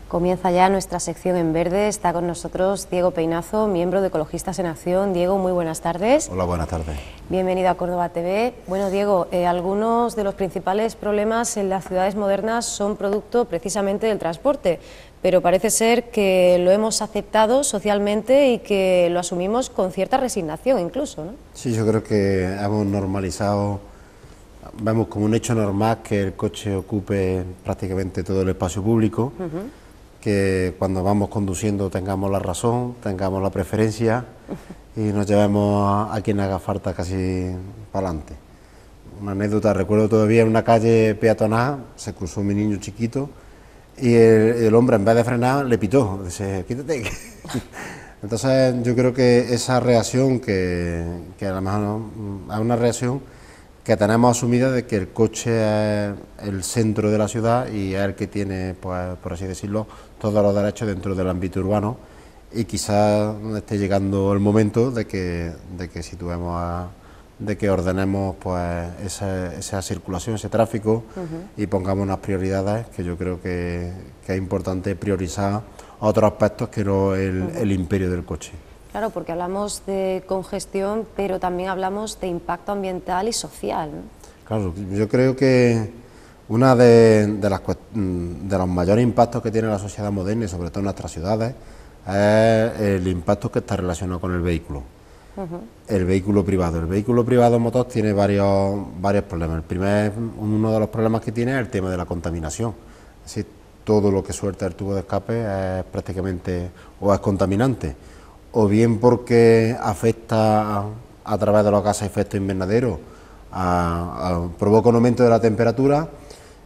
Comienza ya nuestra sección en verde. Está con nosotros Diego Peinazo, miembro de Ecologistas en Acción. Diego, muy buenas tardes. Hola, buenas tardes. Bienvenido a Córdoba TV. Bueno, Diego, algunos de los principales problemas en las ciudades modernas son producto precisamente del transporte, pero parece ser que lo hemos aceptado socialmente y que lo asumimos con cierta resignación incluso, ¿no? Sí, yo creo que hemos normalizado, vemos como un hecho normal que el coche ocupe prácticamente todo el espacio público, que cuando vamos conduciendo tengamos la razón, tengamos la preferencia y nos llevemos a quien haga falta casi para adelante. Una anécdota, recuerdo todavía en una calle peatonal, se cruzó mi niño chiquito y el hombre en vez de frenar le pitó, dice, quítate. Entonces yo creo que esa reacción, que a lo mejor es una reacción que tenemos asumida de que el coche es el centro de la ciudad y es el que tiene, pues, por así decirlo, todos los derechos dentro del ámbito urbano, y quizás esté llegando el momento de que situemos de que ordenemos pues esa circulación, ese tráfico, y pongamos unas prioridades que yo creo que es importante priorizar otros aspectos que no el imperio del coche. Claro, porque hablamos de congestión, pero también hablamos de impacto ambiental y social, ¿no? Claro, yo creo que una de los mayores impactos que tiene la sociedad moderna, y sobre todo en nuestras ciudades, es el impacto que está relacionado con el vehículo. El vehículo privado. El vehículo privado motor tiene varios problemas. Uno de los problemas que tiene es el tema de la contaminación. Es decir, todo lo que suelta el tubo de escape es prácticamente o es contaminante, o bien porque afecta a través de los gases de efecto invernadero, provoca un aumento de la temperatura,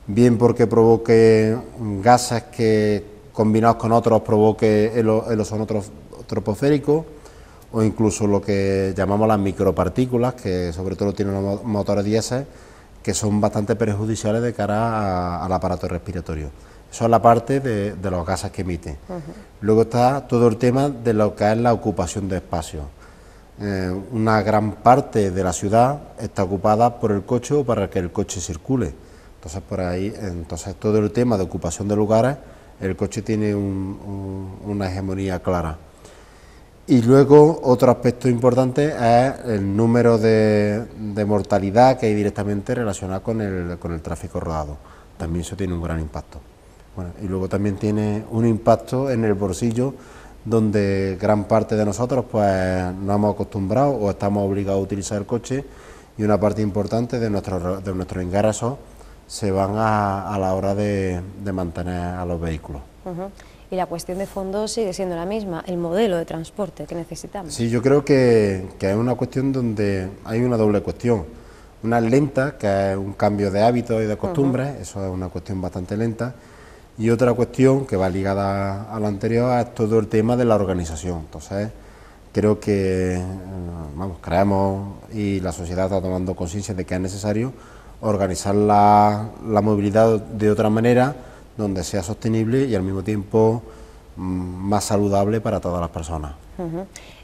bien porque provoque gases que combinados con otros provoque el ozono troposférico, o incluso lo que llamamos las micropartículas, que sobre todo tienen los motores diésel, que son bastante perjudiciales de cara al aparato respiratorio. Eso es la parte de los gases que emite. Luego está todo el tema de lo que es la ocupación de espacios. Una gran parte de la ciudad está ocupada por el coche o para que el coche circule. Entonces, por ahí, todo el tema de ocupación de lugares, el coche tiene una hegemonía clara. Y luego otro aspecto importante es el número de mortalidad que hay directamente relacionado con el tráfico rodado. También eso tiene un gran impacto. Bueno, y luego también tiene un impacto en el bolsillo, donde gran parte de nosotros pues nos hemos acostumbrado o estamos obligados a utilizar el coche, y una parte importante de nuestros ingresos se van a la hora de mantener a los vehículos. Y la cuestión de fondo sigue siendo la misma, el modelo de transporte que necesitamos. Sí, yo creo que es una cuestión donde hay una doble cuestión. Una es lenta, que es un cambio de hábitos y de costumbres, eso es una cuestión bastante lenta, y otra cuestión que va ligada a la anterior es todo el tema de la organización. Entonces, creo que, creemos, y la sociedad está tomando conciencia de que es necesario organizar la movilidad de otra manera, donde sea sostenible y al mismo tiempo más saludable para todas las personas.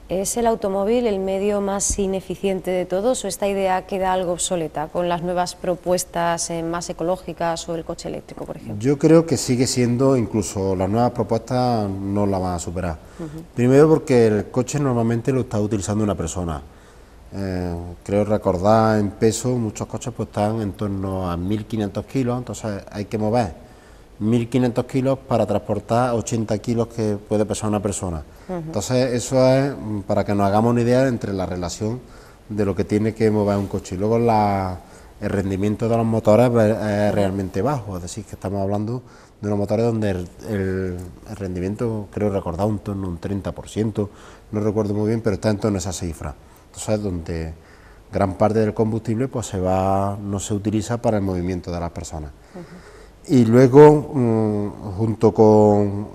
¿Es el automóvil el medio más ineficiente de todos o esta idea queda algo obsoleta con las nuevas propuestas más ecológicas o el coche eléctrico, por ejemplo? Yo creo que sigue siendo, incluso las nuevas propuestas no la van a superar. Primero porque el coche normalmente lo está utilizando una persona. Creo recordar en peso, muchos coches pues están en torno a 1.500 kilos, entonces hay que mover 1.500 kilos para transportar 80 kilos que puede pesar una persona. Entonces eso es para que nos hagamos una idea entre la relación de lo que tiene que mover un coche. Y luego el rendimiento de los motores es realmente bajo, es decir, que estamos hablando de unos motores donde el rendimiento, creo recordar, en torno a un 30%, no recuerdo muy bien, pero está en torno a esa cifra. Entonces, donde gran parte del combustible pues no se utiliza para el movimiento de las personas. Y luego, junto con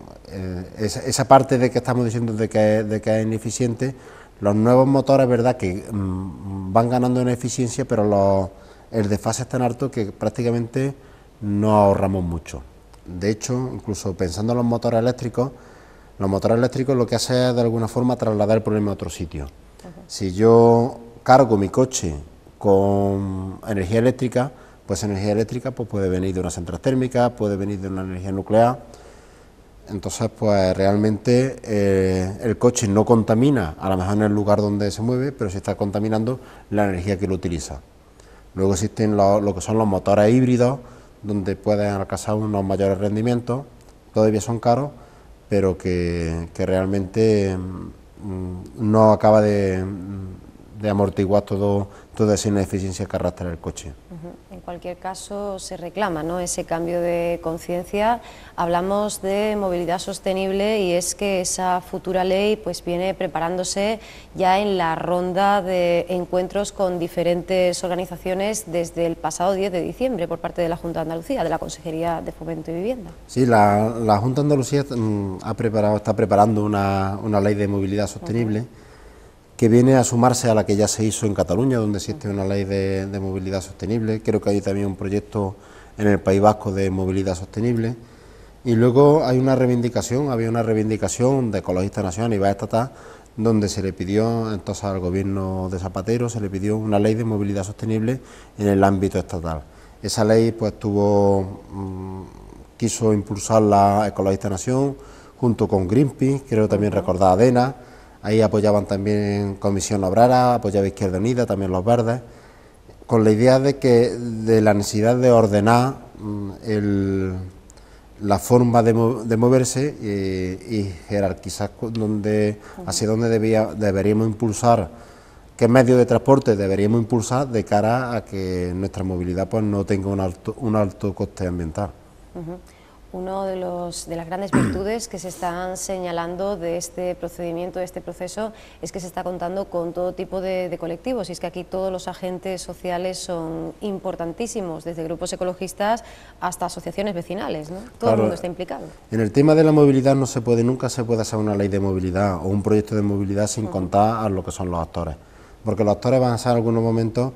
esa parte de que estamos diciendo de que es ineficiente, los nuevos motores, verdad que van ganando en eficiencia, pero el desfase es tan alto que prácticamente no ahorramos mucho. De hecho, incluso pensando en los motores eléctricos lo que hace es de alguna forma trasladar el problema a otro sitio. Si yo cargo mi coche con energía eléctrica, pues energía eléctrica pues puede venir de una central térmica, puede venir de una energía nuclear. Entonces, pues realmente el coche no contamina, a lo mejor en el lugar donde se mueve, pero sí está contaminando la energía que lo utiliza. Luego existen lo que son los motores híbridos, donde pueden alcanzar unos mayores rendimientos, todavía son caros, pero que realmente no acaba de amortiguar toda esa ineficiencia que arrastra el coche. En cualquier caso, se reclama, ¿no?, ese cambio de conciencia. Hablamos de movilidad sostenible y es que esa futura ley pues viene preparándose ya en la ronda de encuentros con diferentes organizaciones desde el pasado 10 de diciembre por parte de la Junta de Andalucía, de la Consejería de Fomento y Vivienda. Sí, la Junta de Andalucía está preparando una ley de movilidad sostenible que viene a sumarse a la que ya se hizo en Cataluña, donde existe una ley de movilidad sostenible. Creo que hay también un proyecto en el País Vasco de movilidad sostenible. Y luego había una reivindicación de Ecologistas Nacionales a nivel estatal, donde se le pidió entonces al gobierno de Zapatero, se le pidió una ley de movilidad sostenible en el ámbito estatal. Esa ley pues quiso impulsar la Ecologistas Nación junto con Greenpeace, creo también recordar ADENA. Ahí apoyaban también Comisión Obrera, apoyaba Izquierda Unida, también los Verdes, con la idea de la necesidad de ordenar la forma de moverse y jerarquizar hacia dónde deberíamos impulsar, qué medios de transporte deberíamos impulsar de cara a que nuestra movilidad pues no tenga un alto coste ambiental. Uno de las grandes virtudes que se están señalando de este procedimiento, de este proceso, es que se está contando con todo tipo de colectivos, y es que aquí todos los agentes sociales son importantísimos, desde grupos ecologistas hasta asociaciones vecinales, ¿no? Todo el mundo está implicado. En el tema de la movilidad nunca se puede hacer una ley de movilidad o un proyecto de movilidad sin contar a lo que son los actores, porque los actores van a ser en algunos momentos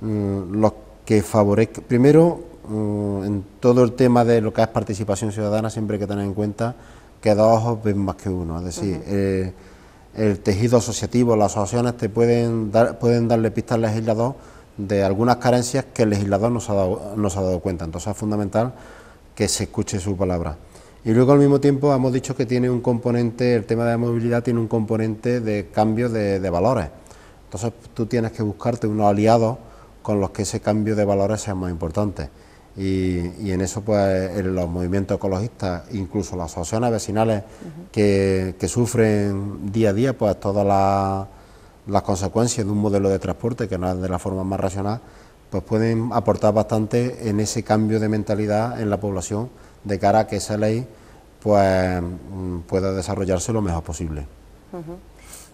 los que favorezcan, primero, en todo el tema de lo que es participación ciudadana, siempre hay que tener en cuenta que dos ojos ven más que uno, es decir, el tejido asociativo, las asociaciones pueden darle pistas al legislador de algunas carencias que el legislador no se ha dado cuenta. Entonces es fundamental que se escuche su palabra. Y luego al mismo tiempo hemos dicho que tiene un componente, el tema de la movilidad tiene un componente de cambio de valores. Entonces tú tienes que buscarte unos aliados con los que ese cambio de valores sea más importante. Y en eso pues los movimientos ecologistas, incluso las asociaciones vecinales que sufren día a día pues todas las consecuencias de un modelo de transporte que no es de la forma más racional, pues pueden aportar bastante en ese cambio de mentalidad en la población de cara a que esa ley pues pueda desarrollarse lo mejor posible.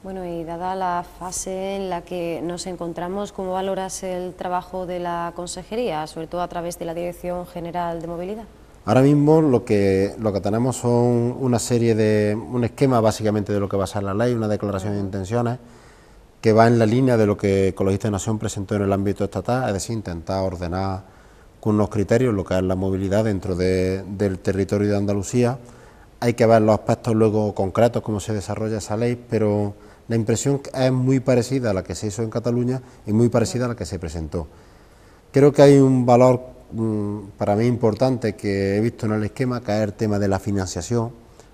Bueno, y dada la fase en la que nos encontramos, ¿cómo valoras el trabajo de la Consejería, sobre todo a través de la Dirección General de Movilidad? Ahora mismo lo que tenemos son un esquema básicamente de lo que va a ser la ley, una declaración de intenciones que va en la línea de lo que Ecologistas de Nación presentó en el ámbito estatal, es decir, intentar ordenar con unos criterios lo que es la movilidad dentro del territorio de Andalucía. Hay que ver los aspectos luego concretos, cómo se desarrolla esa ley, pero la impresión es muy parecida a la que se hizo en Cataluña y muy parecida a la que se presentó. Creo que hay un valor para mí importante que he visto en el esquema, que es el tema de la financiación.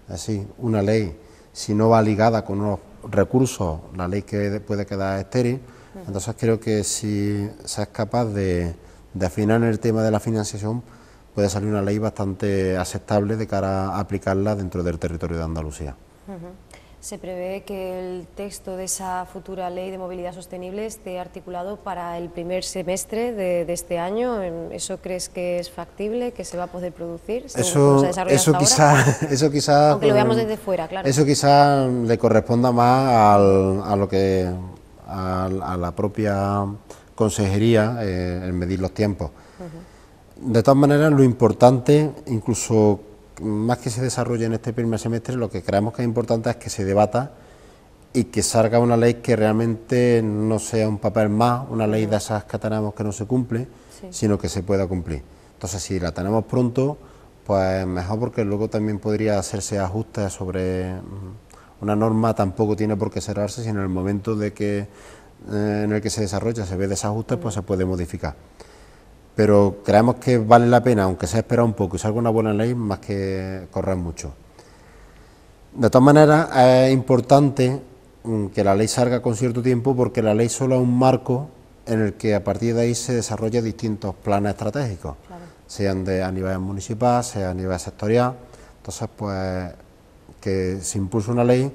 Así, una ley, si no va ligada con unos recursos, la ley puede quedar estéril. Entonces creo que si se es capaz de afinar en el tema de la financiación, puede salir una ley bastante aceptable de cara a aplicarla dentro del territorio de Andalucía. Se prevé que el texto de esa futura ley de movilidad sostenible esté articulado para el primer semestre de este año. ¿Eso crees que es factible, que se va a poder producir? Eso quizás, aunque lo veamos desde fuera, claro. Eso quizás le corresponda más a la propia consejería, el medir los tiempos. De todas maneras, lo importante, incluso más que se desarrolle en este primer semestre, lo que creemos que es importante es que se debata y que salga una ley que realmente no sea un papel más, una ley de esas que tenemos que no se cumple, sino que se pueda cumplir. Entonces, si la tenemos pronto, pues mejor, porque luego también podría hacerse ajustes sobre una norma. Tampoco tiene por qué cerrarse, sino en el momento de que en el que se desarrolla se ve desajustes, pues se puede modificar. Pero creemos que vale la pena, aunque sea esperar un poco y salga una buena ley, más que correr mucho. De todas maneras, es importante que la ley salga con cierto tiempo, porque la ley solo es un marco en el que a partir de ahí se desarrollan distintos planes estratégicos, claro, sean a nivel municipal, sea a nivel sectorial. Entonces, pues, que se impulse una ley,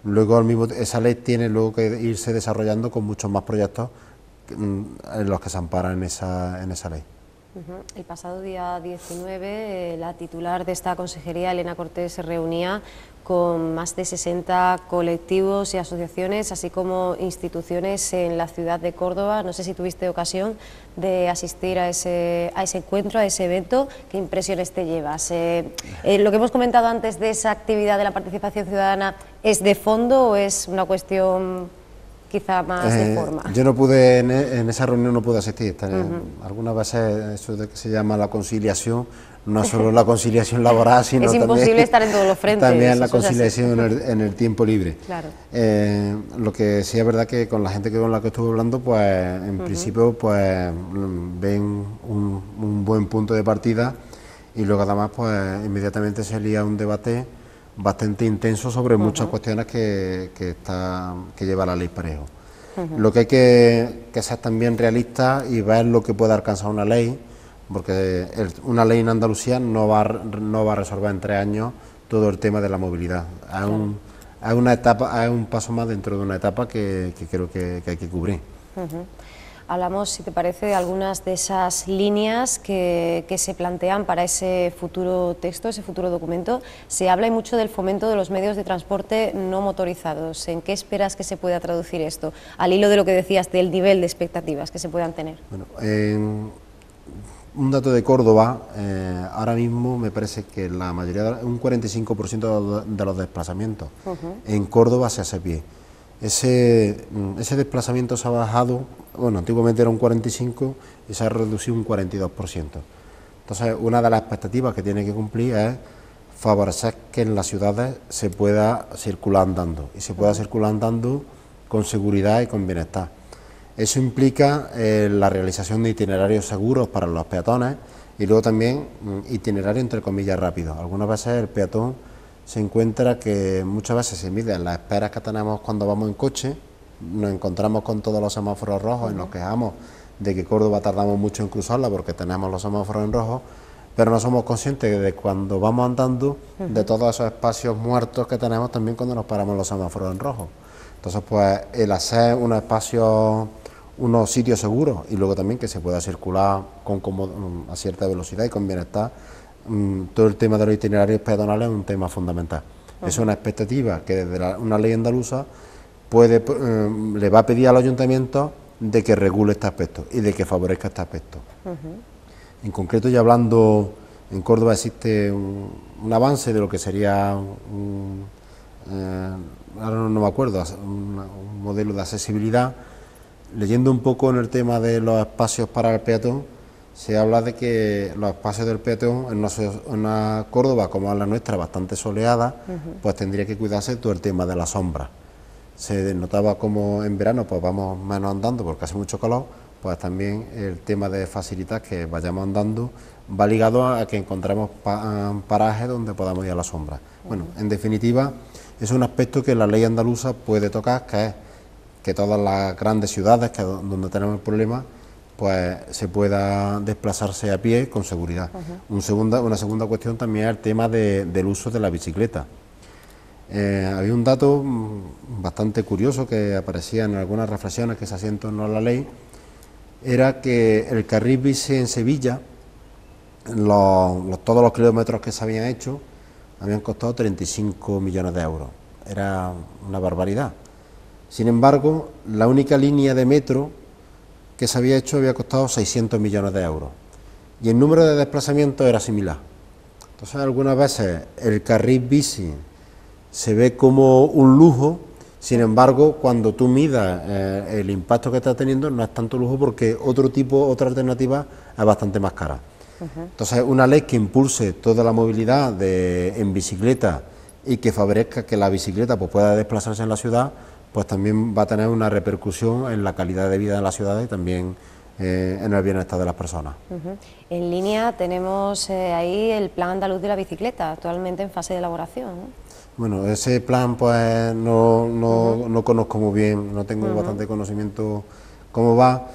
luego esa ley tiene luego que irse desarrollando con muchos más proyectos en los que se amparan en esa ley. El pasado día 19, la titular de esta consejería, Elena Cortés, se reunía con más de 60 colectivos y asociaciones, así como instituciones en la ciudad de Córdoba. No sé si tuviste ocasión de asistir a ese encuentro, a ese evento. ¿Qué impresiones te llevas? Lo que hemos comentado antes de esa actividad de la participación ciudadana, ¿es de fondo o es una cuestión quizá más de forma? Yo no pude, en esa reunión no pude asistir. Algunas veces eso de que se llama la conciliación, no solo la conciliación laboral, sino es imposible también, estar en todos los frentes. También la conciliación en el tiempo libre. Claro. Lo que sí es verdad que con la gente con la que estuve hablando, pues en principio pues ven un buen punto de partida, y luego además pues inmediatamente se lía un debate bastante intenso sobre muchas cuestiones que lleva la ley Parejo. Lo que hay que ser también realista y ver lo que puede alcanzar una ley, porque una ley en Andalucía no va a resolver en 3 años todo el tema de la movilidad. Es una etapa, es un paso más dentro de una etapa que creo que hay que cubrir. Hablamos, si te parece, de algunas de esas líneas que se plantean para ese futuro texto, ese futuro documento. Se habla mucho del fomento de los medios de transporte no motorizados. ¿En qué esperas que se pueda traducir esto? Al hilo de lo que decías del nivel de expectativas que se puedan tener. Bueno, un dato de Córdoba, ahora mismo me parece que la mayoría, un 45% de los desplazamientos en Córdoba se hace a pie. Ese desplazamiento se ha bajado, bueno, antiguamente era un 45% y se ha reducido un 42%. Entonces, una de las expectativas que tiene que cumplir es favorecer que en las ciudades se pueda circular andando, y se pueda circular andando con seguridad y con bienestar. Eso implica la realización de itinerarios seguros para los peatones, y luego también itinerarios entre comillas rápidos. Algunas veces el peatón se encuentra que muchas veces se miden las esperas que tenemos cuando vamos en coche, nos encontramos con todos los semáforos rojos y nos quejamos de que Córdoba tardamos mucho en cruzarla porque tenemos los semáforos en rojo, pero no somos conscientes de cuando vamos andando de todos esos espacios muertos que tenemos también cuando nos paramos los semáforos en rojo. Entonces, pues el hacer unos espacios, unos sitios seguros, y luego también que se pueda circular a cierta velocidad y con bienestar, todo el tema de los itinerarios peatonales es un tema fundamental. Es una expectativa que desde una ley andaluza le va a pedir al ayuntamiento de que regule este aspecto y de que favorezca este aspecto. En concreto, ya hablando, en Córdoba existe un avance de lo que sería ahora no me acuerdo, un modelo de accesibilidad. Leyendo un poco en el tema de los espacios para el peatón, se habla de que los espacios del peatón en una Córdoba como es la nuestra, bastante soleada, pues tendría que cuidarse todo el tema de la sombra. Se notaba como en verano pues vamos menos andando porque hace mucho calor, pues también el tema de facilitar que vayamos andando va ligado a que encontremos parajes donde podamos ir a la sombra. Bueno, en definitiva, es un aspecto que la ley andaluza puede tocar, que es que todas las grandes ciudades donde tenemos el problema, pues se pueda desplazarse a pie con seguridad. Una segunda cuestión también es el tema del uso de la bicicleta. Había un dato bastante curioso que aparecía en algunas reflexiones que se hacían en torno a la ley, era que el carril bici en Sevilla, todos los kilómetros que se habían hecho, habían costado 35 millones de euros. Era una barbaridad. Sin embargo, la única línea de metro que se había hecho había costado 600 millones de euros. Y el número de desplazamientos era similar. Entonces, algunas veces el carril bici se ve como un lujo, sin embargo, cuando tú midas el impacto que está teniendo, no es tanto lujo porque otra alternativa es bastante más cara. Entonces, una ley que impulse toda la movilidad en bicicleta y que favorezca que la bicicleta pues, pueda desplazarse en la ciudad, pues también va a tener una repercusión en la calidad de vida de la ciudad y también en el bienestar de las personas. En línea tenemos ahí el Plan Andaluz de la Bicicleta, actualmente en fase de elaboración, ¿no? Bueno, ese plan pues no conozco muy bien, no tengo bastante conocimiento cómo va.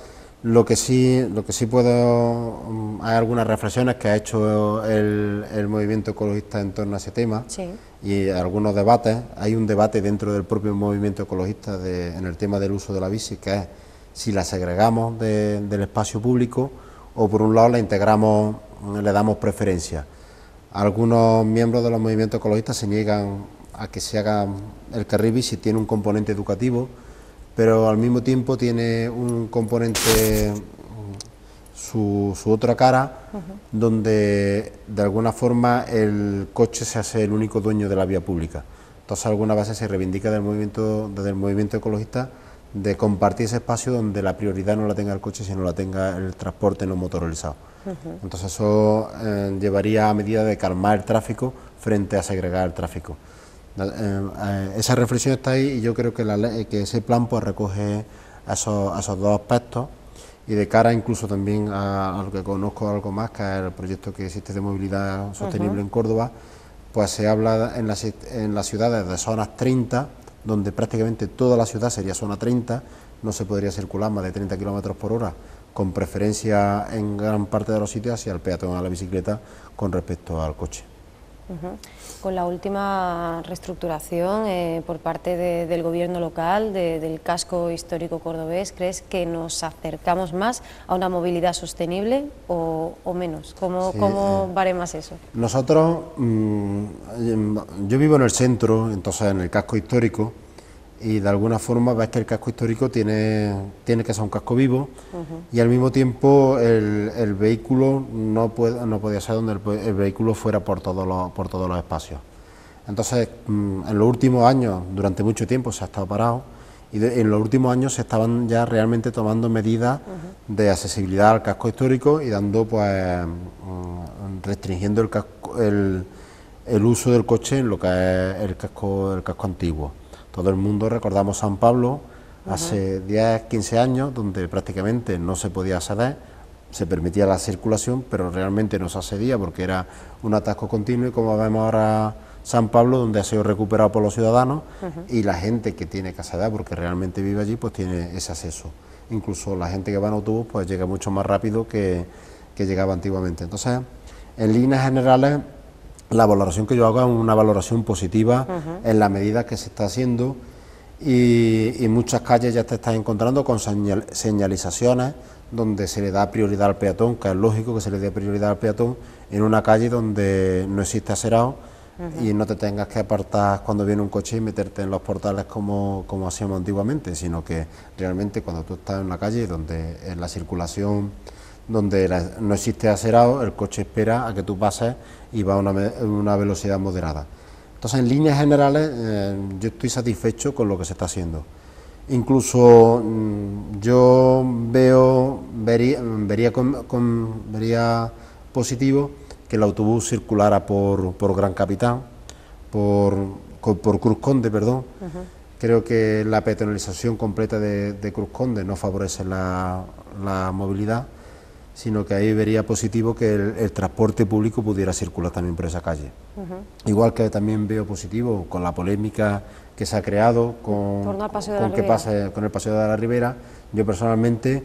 Lo que sí puedo, hay algunas reflexiones que ha hecho el movimiento ecologista en torno a ese tema, Sí. y algunos debates. Hay un debate dentro del propio movimiento ecologista en el tema del uso de la bici, que es si la segregamos del espacio público o por un lado la integramos, le damos preferencia. Algunos miembros de los movimientos ecologistas se niegan a que se haga el carril bici, tiene un componente educativo, pero al mismo tiempo tiene un componente, su otra cara, donde de alguna forma el coche se hace el único dueño de la vía pública. Entonces algunas veces se reivindica desde el movimiento ecologista de compartir ese espacio donde la prioridad no la tenga el coche, sino la tenga el transporte no motorizado. Entonces eso llevaría a medida de calmar el tráfico frente a segregar el tráfico. Esa reflexión está ahí y yo creo que ese plan pues recoge esos dos aspectos, y de cara incluso también a lo que conozco algo más, que es el proyecto que existe de movilidad sostenible en Córdoba, pues se habla en las ciudades de zonas 30, donde prácticamente toda la ciudad sería zona 30, no se podría circular más de 30 kilómetros por hora, con preferencia en gran parte de los sitios hacia el peatón, a la bicicleta, con respecto al coche. Con la última reestructuración por parte del gobierno local, del casco histórico cordobés, ¿crees que nos acercamos más a una movilidad sostenible o menos? ¿Cómo vale más eso? Nosotros, yo vivo en el centro, entonces en el casco histórico, y de alguna forma ves que el casco histórico tiene que ser un casco vivo, y al mismo tiempo el vehículo no podía ser donde el vehículo fuera por todos los espacios. Entonces, en los últimos años, durante mucho tiempo se ha estado parado, y en los últimos años se estaban ya realmente tomando medidas de accesibilidad al casco histórico y dando, pues, restringiendo el uso del coche en lo que es el casco antiguo. Todo el mundo recordamos San Pablo hace 10, 15 años, donde prácticamente no se podía acceder, se permitía la circulación, pero realmente no se accedía porque era un atasco continuo, y como vemos ahora San Pablo, donde ha sido recuperado por los ciudadanos, y la gente que tiene que acceder porque realmente vive allí, pues tiene ese acceso. Incluso la gente que va en autobús pues llega mucho más rápido que llegaba antiguamente. Entonces, en líneas generales, la valoración que yo hago es una valoración positiva en la medida que se está haciendo, y muchas calles ya te estás encontrando con señalizaciones donde se le da prioridad al peatón, que es lógico que se le dé prioridad al peatón en una calle donde no existe acerado, y no te tengas que apartar cuando viene un coche y meterte en los portales como hacíamos antiguamente, sino que realmente cuando tú estás en una calle donde en la circulación, donde no existe acerado, el coche espera a que tú pases y va a una velocidad moderada. Entonces, en líneas generales, yo estoy satisfecho con lo que se está haciendo. Incluso yo vería positivo que el autobús circulara por Gran Capitán, por Cruz Conde, perdón. Creo que la peatonalización completa de Cruz Conde no favorece la movilidad, sino que ahí vería positivo que el transporte público pudiera circular también por esa calle. Igual que también veo positivo con la polémica que se ha creado con el Paseo de la Ribera. Yo personalmente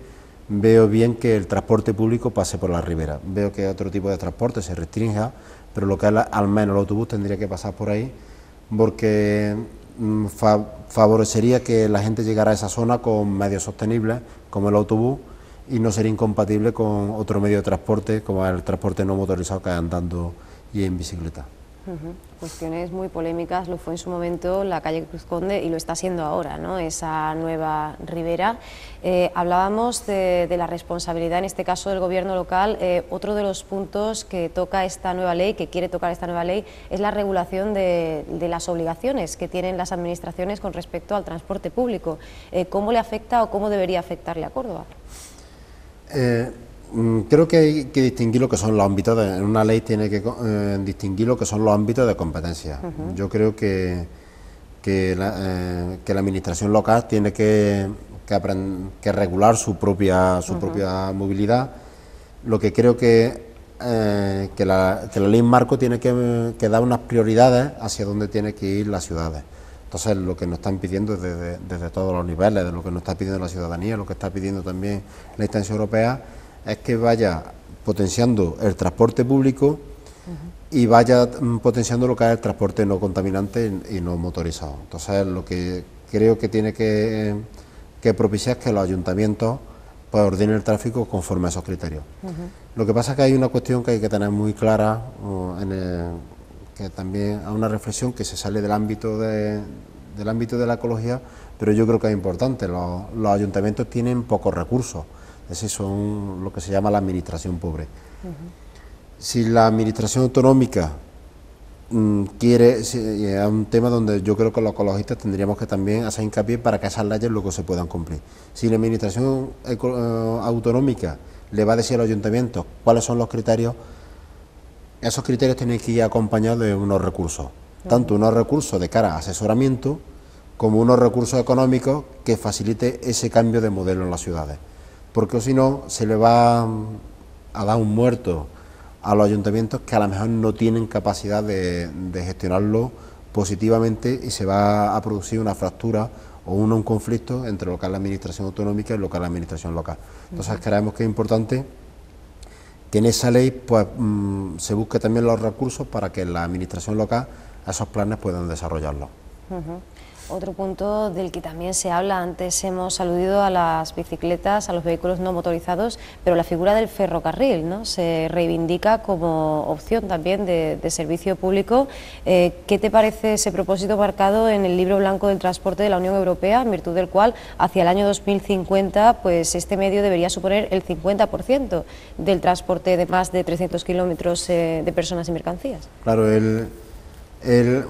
veo bien que el transporte público pase por la Ribera. Veo que otro tipo de transporte se restrinja, pero lo que es al menos el autobús tendría que pasar por ahí, porque favorecería que la gente llegara a esa zona con medios sostenibles como el autobús, y no sería incompatible con otro medio de transporte como el transporte no motorizado, que es andando y en bicicleta. Cuestiones muy polémicas lo fue en su momento la calle Cruz Conde y lo está siendo ahora, ¿no?, esa nueva ribera. Hablábamos de la responsabilidad, en este caso del gobierno local. Otro de los puntos que toca esta nueva ley, que quiere tocar esta nueva ley, es la regulación de las obligaciones que tienen las administraciones con respecto al transporte público. ¿Cómo le afecta o cómo debería afectarle a Córdoba? Creo que hay que distinguir lo que son los ámbitos, en una ley tiene que distinguir lo que son los ámbitos de competencia. Yo creo que que la administración local tiene que regular su propia movilidad. Lo que creo que la ley marco tiene que dar unas prioridades hacia dónde tiene que ir las ciudades. Entonces, lo que nos están pidiendo desde todos los niveles, de lo que nos está pidiendo la ciudadanía, lo que está pidiendo también la instancia europea, es que vaya potenciando el transporte público y vaya potenciando lo que es el transporte no contaminante y no motorizado. Entonces, lo que creo que tiene que propiciar es que los ayuntamientos pues ordenen el tráfico conforme a esos criterios. Lo que pasa es que hay una cuestión que hay que tener muy clara, que también hay una reflexión que se sale del ámbito de la ecología, pero yo creo que es importante. Los ayuntamientos tienen pocos recursos, es decir, son lo que se llama la administración pobre. Si la administración autonómica quiere, es un tema donde yo creo que los ecologistas tendríamos que también hacer hincapié para que esas leyes luego se puedan cumplir. Si la administración autonómica le va a decir a los ayuntamientos cuáles son los criterios, esos criterios tienen que ir acompañados de unos recursos, tanto unos recursos de cara a asesoramiento como unos recursos económicos que facilite ese cambio de modelo en las ciudades, porque si no se le va a dar un muerto a los ayuntamientos que a lo mejor no tienen capacidad de gestionarlo positivamente y se va a producir una fractura o un conflicto entre lo que es la administración autonómica y lo que es la administración local. Entonces creemos que es importante que en esa ley pues se busque también los recursos para que la administración local esos planes puedan desarrollarlos. Otro punto del que también se habla, antes hemos aludido a las bicicletas, a los vehículos no motorizados, pero la figura del ferrocarril, ¿no?, se reivindica como opción también de servicio público. ¿Qué te parece ese propósito marcado en el Libro Blanco del Transporte de la Unión Europea, en virtud del cual hacia el año 2050 pues este medio debería suponer el 50% del transporte de más de 300 kilómetros de personas y mercancías? Claro,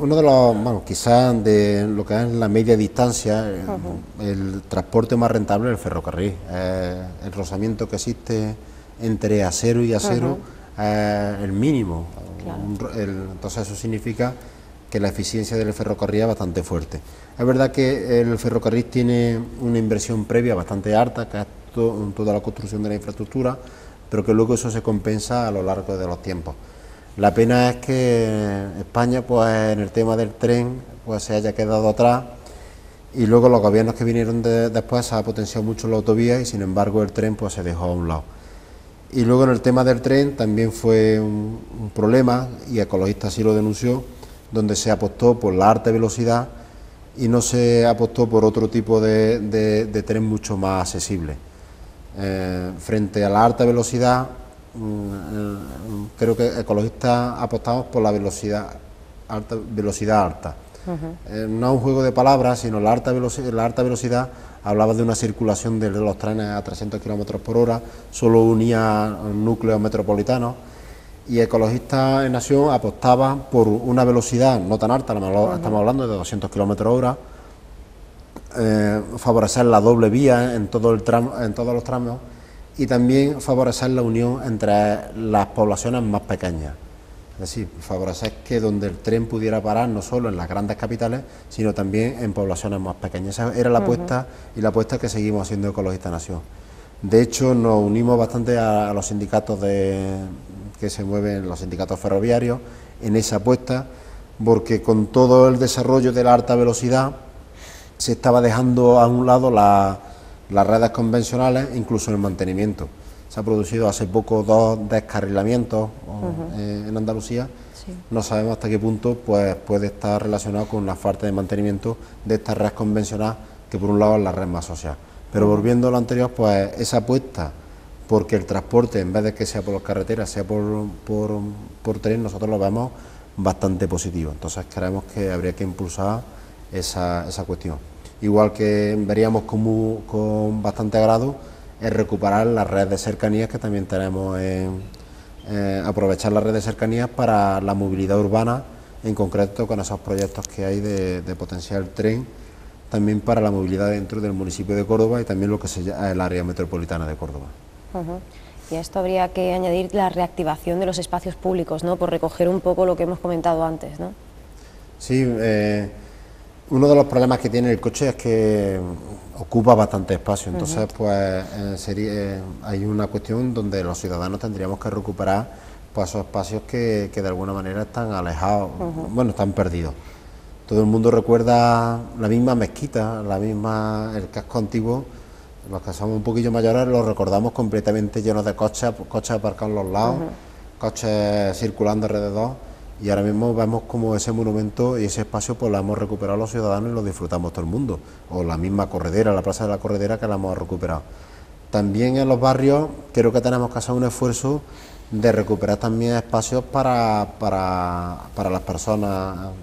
uno de los, bueno, quizás de lo que es la media distancia, el transporte más rentable es el ferrocarril. El rozamiento que existe entre acero y acero es el mínimo. Claro. Entonces eso significa que la eficiencia del ferrocarril es bastante fuerte. Es verdad que el ferrocarril tiene una inversión previa bastante alta, que es toda la construcción de la infraestructura, pero que luego eso se compensa a lo largo de los tiempos. La pena es que España, pues en el tema del tren, pues se haya quedado atrás y luego los gobiernos que vinieron después se ha potenciado mucho la autovía y sin embargo el tren pues se dejó a un lado. Y luego en el tema del tren también fue un problema, y Ecologista así lo denunció, donde se apostó por la alta velocidad y no se apostó por otro tipo de tren mucho más accesible. Frente a la alta velocidad, creo que ecologistas apostamos por la velocidad alta. No es un juego de palabras, sino la alta velocidad hablaba de una circulación de los trenes a 300 kilómetros por hora, solo unía núcleos metropolitanos, y Ecologistas en Acción apostaba por una velocidad no tan alta, estamos hablando de 200 kilómetros hora, favorecer la doble vía en todos los tramos, y también favorecer la unión entre las poblaciones más pequeñas. Es decir, favorecer que donde el tren pudiera parar no solo en las grandes capitales, sino también en poblaciones más pequeñas. Esa era la apuesta y la apuesta que seguimos haciendo Ecologistas Nación. De hecho, nos unimos bastante a los sindicatos que se mueven, los sindicatos ferroviarios, en esa apuesta, porque con todo el desarrollo de la alta velocidad se estaba dejando a un lado las redes convencionales, incluso el mantenimiento. Se ha producido hace poco 2 descarrilamientos en Andalucía. Sí. No sabemos hasta qué punto pues, puede estar relacionado con una falta de mantenimiento de esta red convencional, que por un lado es la red más social. Pero volviendo a lo anterior, pues esa apuesta porque el transporte, en vez de que sea por carreteras, sea por tren, nosotros lo vemos bastante positivo. Entonces creemos que habría que impulsar esa cuestión. Igual que veríamos con bastante agrado es recuperar la red de cercanías que también tenemos, aprovechar la red de cercanías para la movilidad urbana, en concreto con esos proyectos que hay de potenciar el tren, también para la movilidad dentro del municipio de Córdoba y también lo que se llama el área metropolitana de Córdoba. Y a esto habría que añadir la reactivación de los espacios públicos, ¿no?, por recoger un poco lo que hemos comentado antes, ¿no? Sí, Uno de los problemas que tiene el coche es que ocupa bastante espacio, entonces pues hay una cuestión donde los ciudadanos tendríamos que recuperar pues esos espacios que de alguna manera están alejados, bueno, están perdidos. Todo el mundo recuerda la misma mezquita, el casco antiguo. Los que somos un poquillo mayores lo recordamos completamente llenos de coches aparcados a los lados, coches circulando alrededor. Y ahora mismo vemos como ese monumento y ese espacio pues lo hemos recuperado los ciudadanos y lo disfrutamos todo el mundo. O la misma corredera, la plaza de la corredera, que la hemos recuperado. También en los barrios creo que tenemos que hacer un esfuerzo de recuperar también espacios para las personas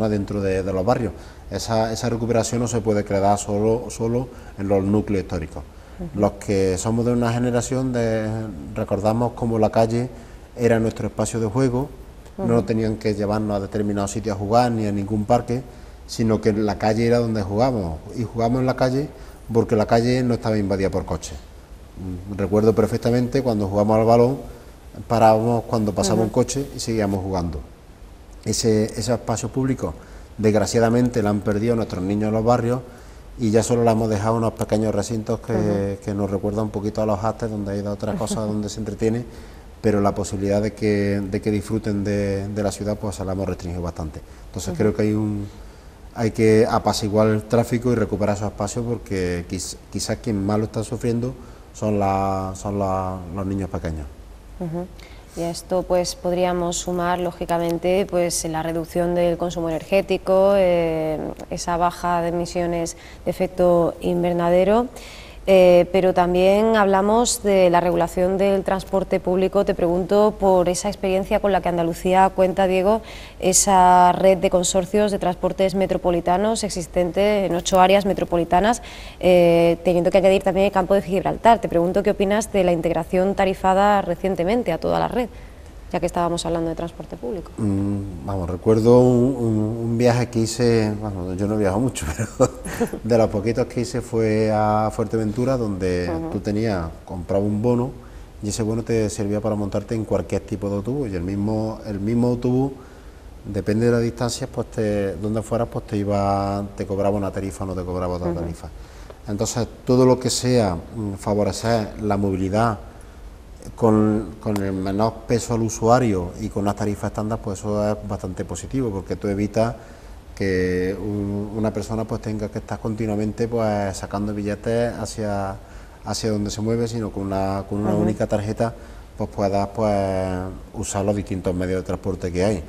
dentro de los barrios. Esa recuperación no se puede quedar solo en los núcleos históricos. Los que somos de una generación recordamos como la calle era nuestro espacio de juego. No tenían que llevarnos a determinados sitios a jugar ni a ningún parque, sino que la calle era donde jugábamos, y jugamos en la calle porque la calle no estaba invadida por coches. Recuerdo perfectamente cuando jugamos al balón, parábamos cuando pasaba un coche y seguíamos jugando. Esos espacios públicos, desgraciadamente, la han perdido nuestros niños en los barrios, y ya solo le hemos dejado unos pequeños recintos que nos recuerdan un poquito a los astes, donde hay otras cosas donde se entretiene, pero la posibilidad de que disfruten de la ciudad pues se la hemos restringido bastante. Entonces creo que hay que apaciguar el tráfico y recuperar esos espacios, porque quizás quien más lo está sufriendo son los niños pequeños. Y a esto pues podríamos sumar lógicamente pues la reducción del consumo energético, esa baja de emisiones de efecto invernadero. Pero también hablamos de la regulación del transporte público. Te pregunto por esa experiencia con la que Andalucía cuenta, Diego, esa red de consorcios de transportes metropolitanos existente en 8 áreas metropolitanas, teniendo que añadir también el campo de Gibraltar. Te pregunto qué opinas de la integración tarifada recientemente a toda la red, ya que estábamos hablando de transporte público. Recuerdo un viaje que hice, yo no he viajado mucho, pero de los poquitos que hice fue a Fuerteventura, donde tú comprabas un bono, y ese bono te servía para montarte en cualquier tipo de autobús, y el mismo autobús, depende de la distancia, pues donde fueras, pues te cobraba una tarifa o no te cobraba otra tarifa. Entonces, todo lo que sea favorecer la movilidad con el menor peso al usuario y con las tarifas estándar, pues eso es bastante positivo, porque tú evitas que una persona pues tenga que estar continuamente pues sacando billetes hacia donde se mueve, sino con una única tarjeta pues puedas usar los distintos medios de transporte que hay.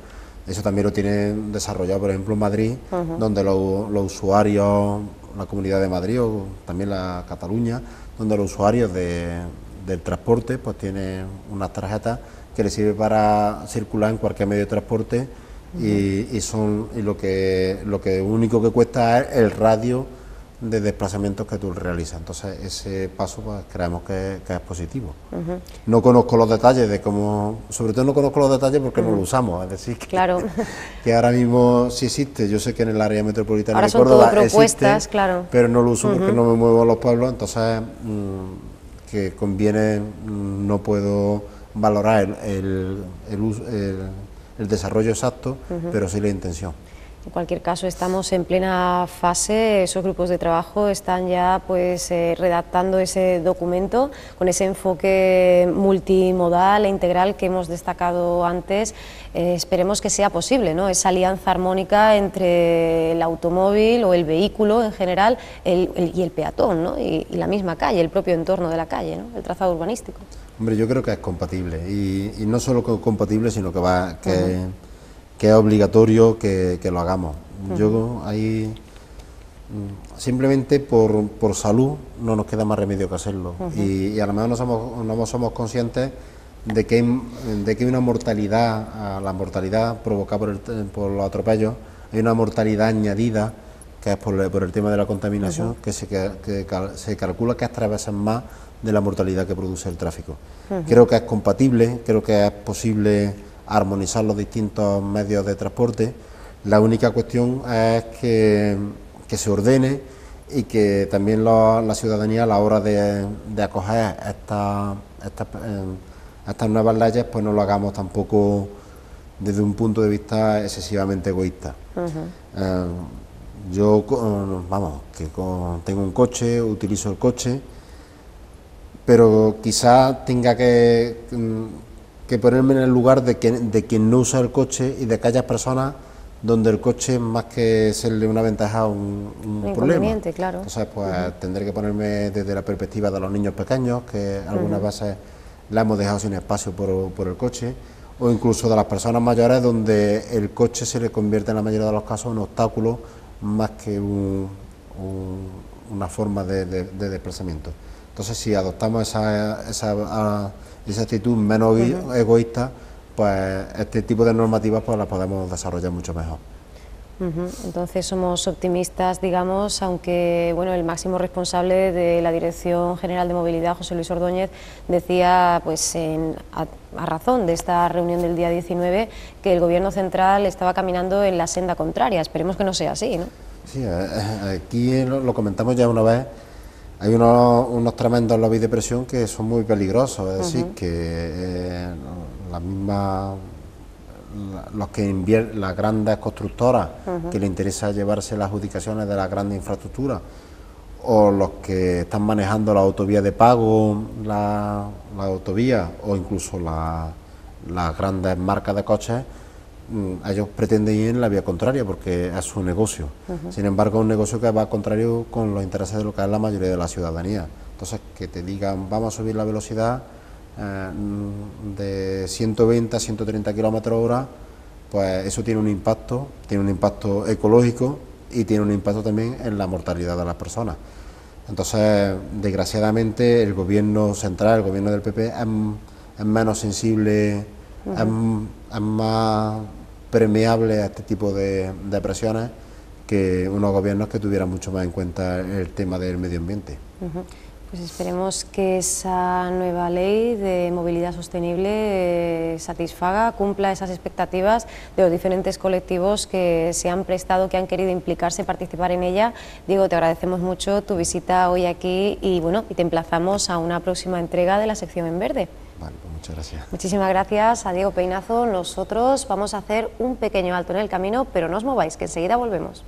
Eso también lo tienen desarrollado, por ejemplo, en Madrid, donde los usuarios, la Comunidad de Madrid o también la Cataluña, donde los usuarios del transporte pues tienen unas tarjetas que les sirve para circular en cualquier medio de transporte, y lo que único que cuesta es el radio de desplazamientos que tú realizas. Entonces ese paso pues creemos que es positivo. No conozco los detalles de cómo, sobre todo no conozco los detalles porque no lo usamos, es decir, que ahora mismo sí existe. Yo sé que en el área metropolitana de Córdoba existe, pero no lo uso porque no me muevo a los pueblos, entonces que conviene, no puedo valorar el desarrollo exacto, pero sí la intención. En cualquier caso, estamos en plena fase, esos grupos de trabajo están ya pues redactando ese documento con ese enfoque multimodal e integral que hemos destacado antes. Esperemos que sea posible, ¿no?, esa alianza armónica entre el automóvil o el vehículo en general y el peatón, ¿no?, y la misma calle, el propio entorno de la calle, ¿no?, el trazado urbanístico. Hombre, yo creo que es compatible, y no solo compatible, sino que es obligatorio que lo hagamos. Yo ahí simplemente por salud no nos queda más remedio que hacerlo, y a lo mejor no somos conscientes de que hay una mortalidad, la mortalidad provocada por los atropellos, hay una mortalidad añadida que es por el tema de la contaminación, que se calcula que es 3 veces más de la mortalidad que produce el tráfico. Creo que es compatible, creo que es posible armonizar los distintos medios de transporte. La única cuestión es que se ordene, y que también la ciudadanía, a la hora de acoger estas nuevas leyes, pues no lo hagamos tampoco desde un punto de vista excesivamente egoísta. Yo, vamos, tengo un coche, utilizo el coche, pero quizá tenga que ponerme en el lugar de quien no usa el coche y de aquellas personas donde el coche, más que serle una ventaja, un problema. Claro. Entonces, pues tendré que ponerme desde la perspectiva de los niños pequeños, que algunas veces la hemos dejado sin espacio por el coche, o incluso de las personas mayores, donde el coche se le convierte en la mayoría de los casos en un obstáculo más que una forma de desplazamiento. Entonces, si adoptamos esa actitud menos egoísta, pues este tipo de normativas pues las podemos desarrollar mucho mejor. Entonces somos optimistas, digamos, aunque bueno, el máximo responsable de la Dirección General de Movilidad, José Luis Ordóñez, decía pues a razón de esta reunión del día 19 que el Gobierno central estaba caminando en la senda contraria. Esperemos que no sea así, ¿no? Sí, aquí lo comentamos ya una vez. Hay unos tremendos lobbies de presión que son muy peligrosos, es decir, que las grandes constructoras que le interesa llevarse las adjudicaciones de las grandes infraestructuras, o los que están manejando la autovía de pago, la autovía, o incluso las grandes marcas de coches, ellos pretenden ir en la vía contraria porque es su negocio. Sin embargo, es un negocio que va contrario con los intereses de lo que es la mayoría de la ciudadanía. Entonces, que te digan, vamos a subir la velocidad de 120 a 130 kilómetros hora, pues eso tiene un impacto ecológico y tiene un impacto también en la mortalidad de las personas. Entonces, desgraciadamente, el gobierno central, el gobierno del PP, es menos sensible, es más permeable a este tipo de presiones que unos gobiernos que tuvieran mucho más en cuenta el tema del medio ambiente. Pues esperemos que esa nueva ley de movilidad sostenible satisfaga, cumpla esas expectativas de los diferentes colectivos que se han prestado, que han querido implicarse, participar en ella. Diego, te agradecemos mucho tu visita hoy aquí y bueno, y te emplazamos a una próxima entrega de la sección en verde. Vale, pues muchas gracias. Muchísimas gracias a Diego Peinazo. Nosotros vamos a hacer un pequeño alto en el camino, pero no os mováis, que enseguida volvemos.